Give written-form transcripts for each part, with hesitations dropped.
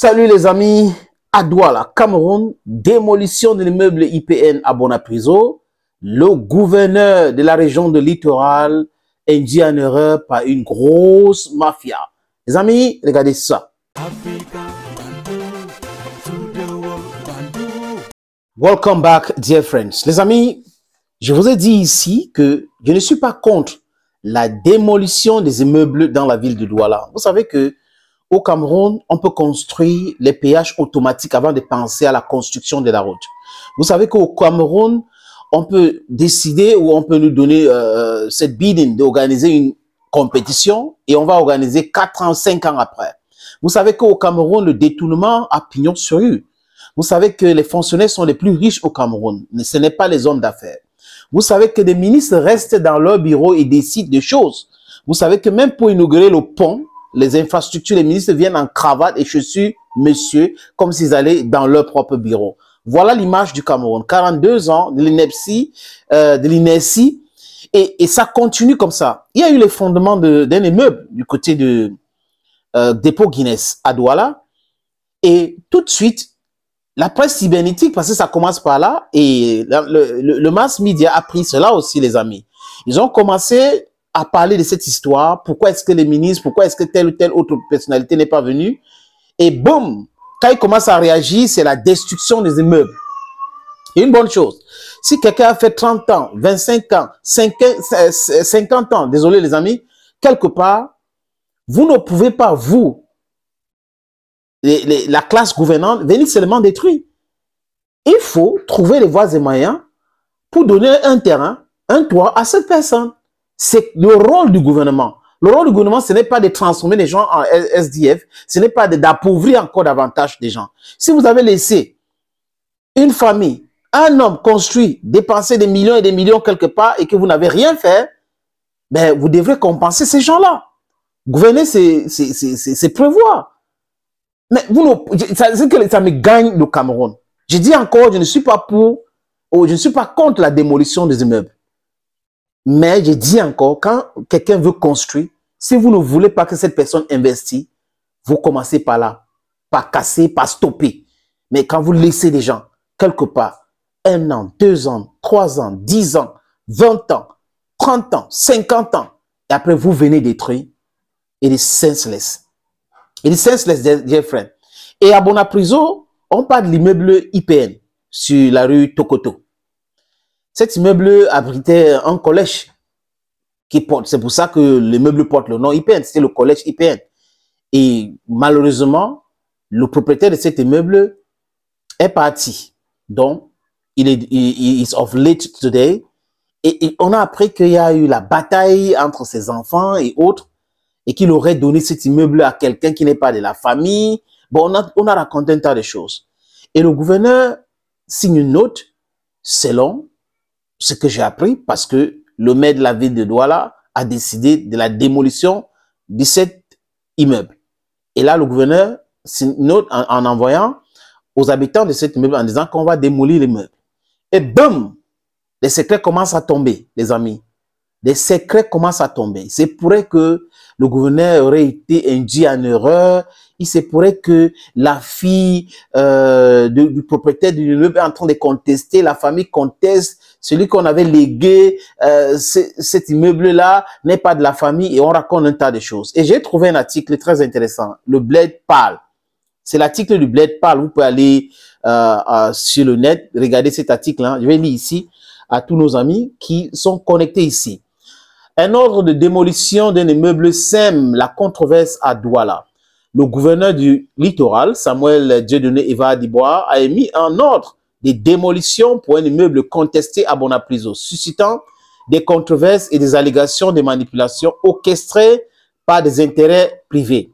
Salut les amis, à Douala, Cameroun, démolition de l'immeuble IPN à Bonapriso. Le gouverneur de la région de littoral induit en erreur par une grosse mafia. Les amis, regardez ça. Welcome back, dear friends. Les amis, je vous ai dit ici que je ne suis pas contre la démolition des immeubles dans la ville de Douala. Vous savez que au Cameroun, on peut construire les péages automatiques avant de penser à la construction de la route. Vous savez qu'au Cameroun, on peut décider ou on peut nous donner cette bidding d'organiser une compétition et on va organiser 4 ans, 5 ans après. Vous savez qu'au Cameroun, le détournement a pignon sur rue. Vous savez que les fonctionnaires sont les plus riches au Cameroun, mais ce n'est pas les hommes d'affaires. Vous savez que des ministres restent dans leur bureau et décident de choses. Vous savez que même pour inaugurer le pont, les infrastructures, les ministres viennent en cravate et chaussures, monsieur, comme s'ils allaient dans leur propre bureau. Voilà l'image du Cameroun. 42 ans de l'inertie, et ça continue comme ça. Il y a eu les fondements d'un immeuble du côté de Dépôt Guinness à Douala, et tout de suite, la presse cybernétique, parce que ça commence par là, et le mass media a pris cela aussi, les amis. Ils ont commencé à parler de cette histoire. Pourquoi est-ce que les ministres, pourquoi est-ce que telle ou telle autre personnalité n'est pas venue? Et boum, quand ils commencent à réagir, c'est la destruction des immeubles. Et une bonne chose, si quelqu'un a fait 30 ans, 25 ans, 50 ans, désolé les amis, quelque part, vous ne pouvez pas, vous, la classe gouvernante, venir seulement détruire. Il faut trouver les voies et moyens pour donner un terrain, un toit à cette personne. C'est le rôle du gouvernement. Le rôle du gouvernement, ce n'est pas de transformer les gens en SDF, ce n'est pas d'appauvrir encore davantage des gens. Si vous avez laissé une famille, un homme construit, dépenser des millions et des millions quelque part et que vous n'avez rien fait, ben, vous devrez compenser ces gens-là. Gouverner, c'est prévoir. Mais ça me gagne le Cameroun. Je dis encore, je ne suis pas pour, ou je ne suis pas contre la démolition des immeubles. Mais je dis encore, quand quelqu'un veut construire, si vous ne voulez pas que cette personne investisse, vous commencez par là, par casser, par stopper. Mais quand vous laissez des gens, quelque part, 1 an, 2 ans, 3 ans, 10 ans, 20 ans, 30 ans, 50 ans, et après vous venez détruire, it is senseless. It is senseless, dear friend. Et à Bonapriso, on parle de l'immeuble IPN sur la rue Tokoto. Cet immeuble abritait un collège qui porte, c'est pour ça que l'immeuble porte le nom IPN, c'était le collège IPN. Et malheureusement, le propriétaire de cet immeuble est parti. Donc, il is of late today. Et on a appris qu'il y a eu la bataille entre ses enfants et autres, et qu'il aurait donné cet immeuble à quelqu'un qui n'est pas de la famille. Bon, on a raconté un tas de choses. Et le gouverneur signe une note selon ce que j'ai appris, parce que le maire de la ville de Douala a décidé de la démolition de cet immeuble. Et là, le gouverneur signe une note en envoyant aux habitants de cet immeuble en disant qu'on va démolir l'immeuble. Et boum, les secrets commencent à tomber, les amis. Les secrets commencent à tomber. C'est pourrait que le gouverneur aurait été induit en erreur. Il se pourrait que la fille du propriétaire de l'immeuble est en train de contester, la famille conteste, celui qu'on avait légué, cet immeuble-là n'est pas de la famille, et on raconte un tas de choses. Et j'ai trouvé un article très intéressant, le Bled parle. C'est l'article du Bled parle. Vous pouvez aller sur le net, regarder cet article, hein. Je vais lire ici à tous nos amis qui sont connectés ici. Un ordre de démolition d'un immeuble sème la controverse à Douala. Le gouverneur du littoral, Samuel Dieudonné Eva Dibois, a émis un ordre de démolition pour un immeuble contesté à Bonapriso, suscitant des controverses et des allégations de manipulation orchestrées par des intérêts privés.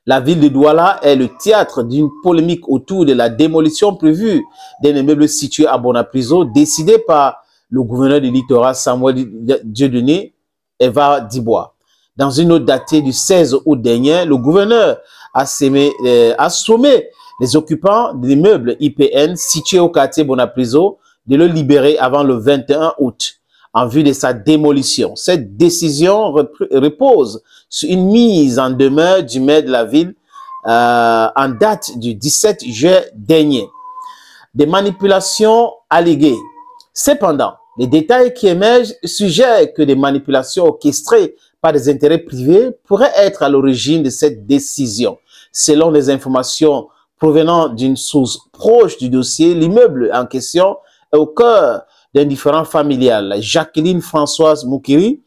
La ville de Douala est le théâtre d'une polémique autour de la démolition prévue d'un immeuble situé à Bonapriso, décidé par le gouverneur du littoral Samuel Dieudonné Eva Dibois. Dans une note datée du 16 août dernier, le gouverneur a sommé les occupants de l'immeuble IPN situé au quartier Bonapriso de le libérer avant le 21 août en vue de sa démolition. Cette décision repose sur une mise en demeure du maire de la ville en date du 17 juin dernier. Des manipulations alléguées. Cependant, les détails qui émergent suggèrent que des manipulations orchestrées par des intérêts privés pourraient être à l'origine de cette décision. Selon les informations provenant d'une source proche du dossier, l'immeuble en question est au cœur d'un différend familial. Jacqueline Françoise Moukiri,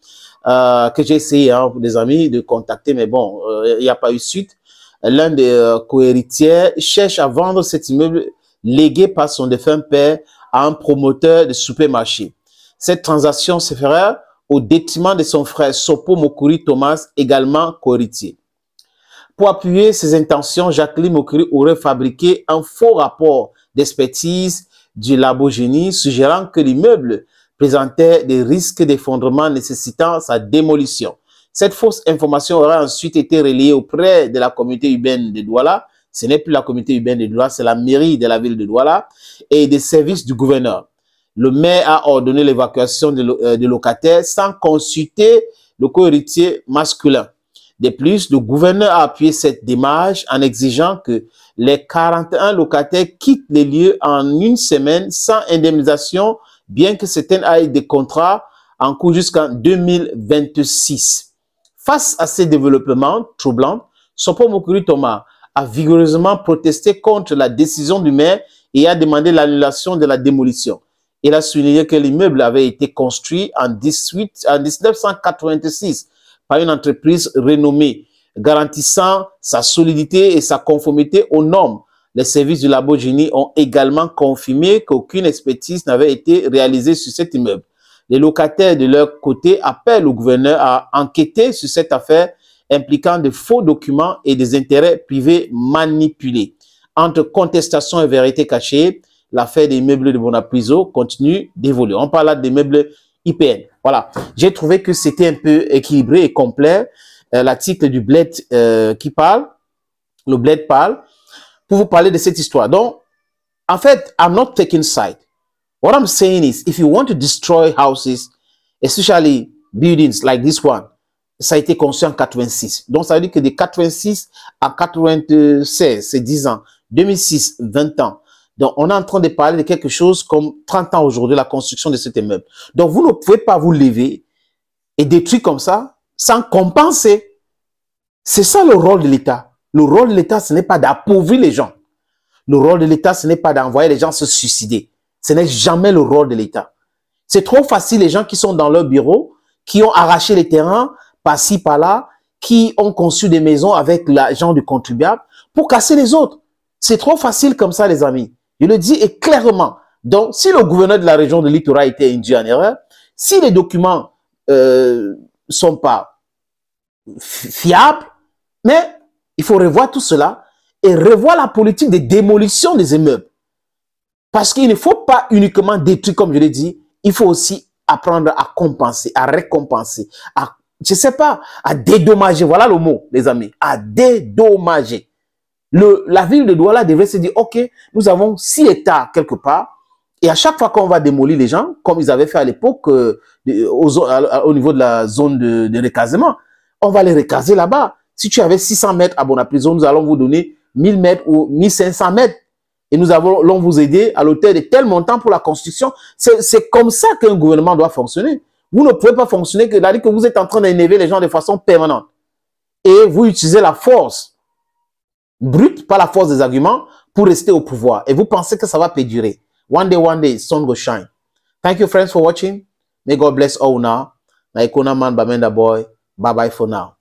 que j'ai essayé, des amis, de contacter, mais bon, il n'y a pas eu suite. L'un des cohéritiers cherche à vendre cet immeuble légué par son défunt père à un promoteur de supermarché. Cette transaction se fera au détriment de son frère Sopo Moukiri Thomas, également cohéritier. Pour appuyer ses intentions, Jacqueline Moukiri aurait fabriqué un faux rapport d'expertise du labo génie suggérant que l'immeuble présentait des risques d'effondrement nécessitant sa démolition. Cette fausse information aurait ensuite été relayée auprès de la communauté urbaine de Douala. Ce n'est plus la communauté urbaine de Douala, c'est la mairie de la ville de Douala et des services du gouverneur. Le maire a ordonné l'évacuation des locataires sans consulter le co-héritier masculin. De plus, le gouverneur a appuyé cette démarche en exigeant que les 41 locataires quittent les lieux en une semaine sans indemnisation, bien que certains aient des contrats en cours jusqu'en 2026. Face à ces développements troublants, Sopo Moukiri Thomas a vigoureusement protesté contre la décision du maire et a demandé l'annulation de la démolition. Il a souligné que l'immeuble avait été construit en 1986 par une entreprise renommée, garantissant sa solidité et sa conformité aux normes. Les services du labo génie ont également confirmé qu'aucune expertise n'avait été réalisée sur cet immeuble. Les locataires, de leur côté, appellent le gouverneur à enquêter sur cette affaire impliquant de faux documents et des intérêts privés manipulés. Entre contestation et vérité cachée, l'affaire des meubles de Bonapriso continue d'évoluer. On parle là des meubles IPN. Voilà. J'ai trouvé que c'était un peu équilibré et complet. L'article du Bled qui parle, le Bled parle, pour vous parler de cette histoire. Donc, en fait, I'm not taking side. What I'm saying is, if you want to destroy houses, especially buildings like this one, ça a été conçu en 86. Donc, ça veut dire que de 86 à 96, c'est 10 ans. 2006, 20 ans. Donc, on est en train de parler de quelque chose comme 30 ans aujourd'hui, la construction de cet immeuble. Donc, vous ne pouvez pas vous lever et détruire comme ça sans compenser. C'est ça le rôle de l'État. Le rôle de l'État, ce n'est pas d'appauvrir les gens. Le rôle de l'État, ce n'est pas d'envoyer les gens se suicider. Ce n'est jamais le rôle de l'État. C'est trop facile, les gens qui sont dans leur bureau, qui ont arraché les terrains, par-ci, par-là, qui ont conçu des maisons avec l'argent du contribuable pour casser les autres. C'est trop facile comme ça, les amis. Je le dis et clairement. Donc, si le gouverneur de la région de Littoral était induit en erreur, si les documents sont pas fiables, mais il faut revoir tout cela et revoir la politique de démolition des immeubles. Parce qu'il ne faut pas uniquement détruire, comme je l'ai dit, il faut aussi apprendre à compenser, à récompenser, à, je sais pas, à dédommager. Voilà le mot, les amis, à dédommager. La ville de Douala devrait se dire, OK, nous avons 6 hectares quelque part, et à chaque fois qu'on va démolir les gens, comme ils avaient fait à l'époque au niveau de la zone de recasement, on va les recaser là-bas. Si tu avais 600 mètres à Bonapriso, nous allons vous donner 1000 mètres ou 1500 mètres. Et nous allons vous aider à l'auteur de tel montant pour la construction. C'est comme ça qu'un gouvernement doit fonctionner. Vous ne pouvez pas fonctionner que c'est-à-dire que vous êtes en train d'énerver les gens de façon permanente. Et vous utilisez la force brute, pas la force des arguments, pour rester au pouvoir. Et vous pensez que ça va perdurer. One day, sun will shine. Thank you, friends, for watching. May God bless all now. Naikona man, Bamenda boy. Bye-bye for now.